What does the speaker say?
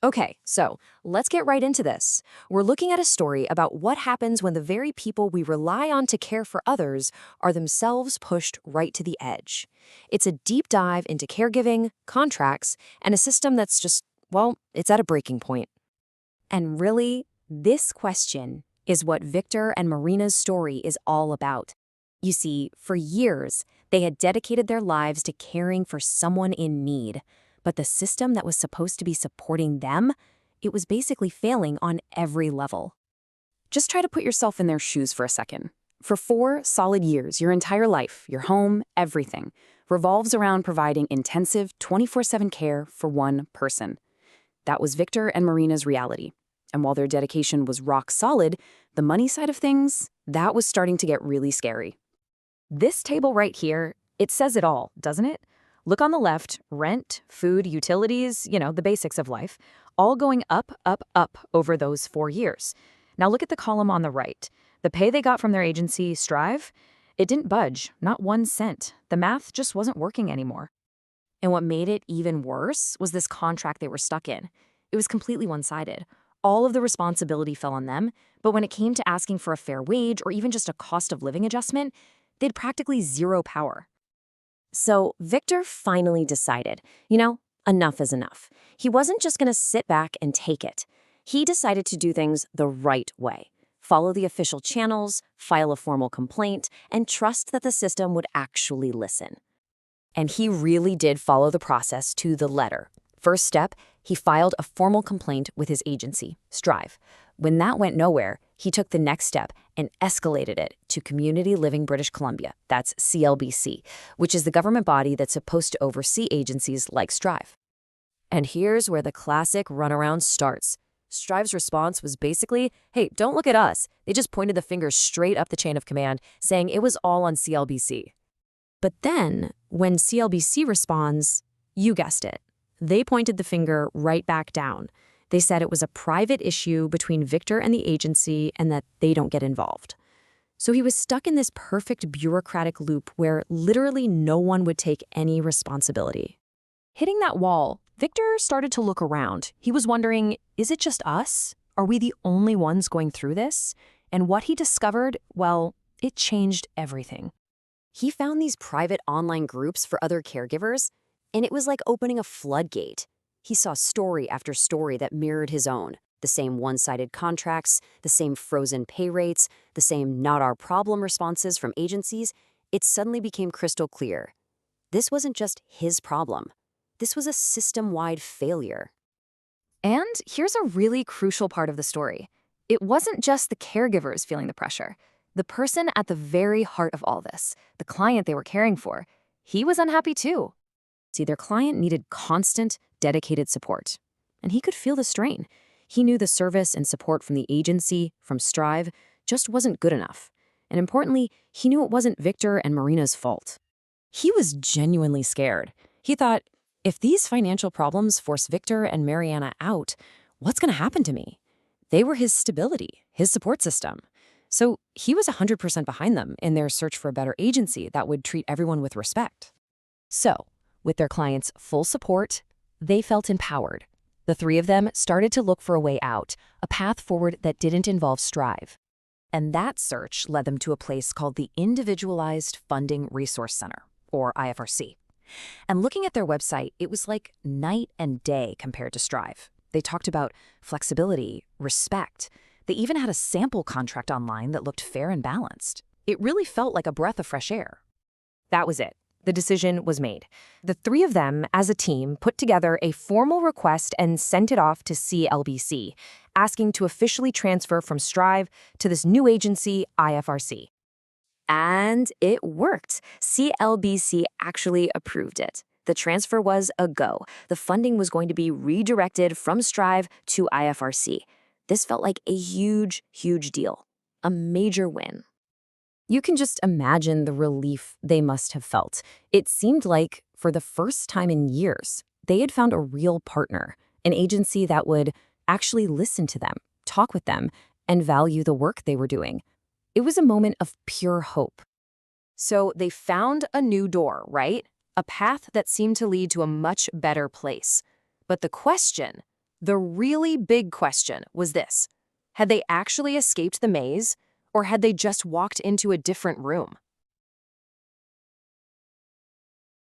Okay, so let's get right into this. We're looking at a story about what happens when the very people we rely on to care for others are themselves pushed right to the edge. It's a deep dive into caregiving, contracts, and a system that's just, well, it's at a breaking point. And really, this question is what Victor and Maryna's story is all about. You see, for years, they had dedicated their lives to caring for someone in need. But the system that was supposed to be supporting them, it was basically failing on every level. Just try to put yourself in their shoes for a second. For 4 solid years, your entire life, your home, everything, revolves around providing intensive 24/7 care for one person. That was Victor and Maryna's reality. And while their dedication was rock solid, the money side of things, that was starting to get really scary. This table right here, it says it all, doesn't it? Look on the left, rent, food, utilities, the basics of life, all going up, up, up over those 4 years. Now look at the column on the right. The pay they got from their agency, Strive, it didn't budge, not 1 cent. The math just wasn't working anymore. And what made it even worse was this contract they were stuck in. It was completely one-sided. All of the responsibility fell on them, but when it came to asking for a fair wage or even just a cost of living adjustment, they had practically zero power. So Victor finally decided, enough is enough. He wasn't just going to sit back and take it. He decided to do things the right way. Follow the official channels, file a formal complaint, and trust that the system would actually listen. And he really did follow the process to the letter. First step, he filed a formal complaint with his agency, Strive. When that went nowhere, he took the next step and escalated it to Community Living British Columbia, that's CLBC, which is the government body that's supposed to oversee agencies like Strive. And here's where the classic runaround starts. Strive's response was basically, hey, don't look at us. They just pointed the finger straight up the chain of command, saying it was all on CLBC. But then, when CLBC responds, you guessed it. They pointed the finger right back down. They said it was a private issue between Victor and the agency and that they don't get involved. So he was stuck in this perfect bureaucratic loop where literally no one would take any responsibility. Hitting that wall, Victor started to look around. He was wondering, is it just us? Are we the only ones going through this? And what he discovered, well, it changed everything. He found these private online groups for other caregivers, and it was like opening a floodgate. He saw story after story that mirrored his own. The same one-sided contracts, the same frozen pay rates, the same not our problem responses from agencies. It suddenly became crystal clear. This wasn't just his problem. This was a system-wide failure. And here's a really crucial part of the story. It wasn't just the caregivers feeling the pressure. The person at the very heart of all this, the client they were caring for, he was unhappy too. See, their client needed constant, dedicated support. And he could feel the strain. He knew the service and support from the agency, from Strive, just wasn't good enough. And importantly, he knew it wasn't Victor and Maryna's fault. He was genuinely scared. He thought, if these financial problems force Victor and Maryna out, what's going to happen to me? They were his stability, his support system. So he was 100% behind them in their search for a better agency that would treat everyone with respect. So, with their client's full support, they felt empowered. The 3 of them started to look for a way out, a path forward that didn't involve Strive. And that search led them to a place called the Individualized Funding Resource Center, or IFRC. And looking at their website, it was like night and day compared to Strive. They talked about flexibility, respect. They even had a sample contract online that looked fair and balanced. It really felt like a breath of fresh air. That was it. The decision was made. The 3 of them, as a team, put together a formal request and sent it off to CLBC, asking to officially transfer from Strive to this new agency, IFRC. And it worked. CLBC actually approved it. The transfer was a go. The funding was going to be redirected from Strive to IFRC. This felt like a huge, huge deal. A major win. You can just imagine the relief they must have felt. It seemed like, for the first time in years, they had found a real partner, an agency that would actually listen to them, talk with them, and value the work they were doing. It was a moment of pure hope. So they found a new door, right? A path that seemed to lead to a much better place. But the question, The really big question was this: had they actually escaped the maze, or had they just walked into a different room?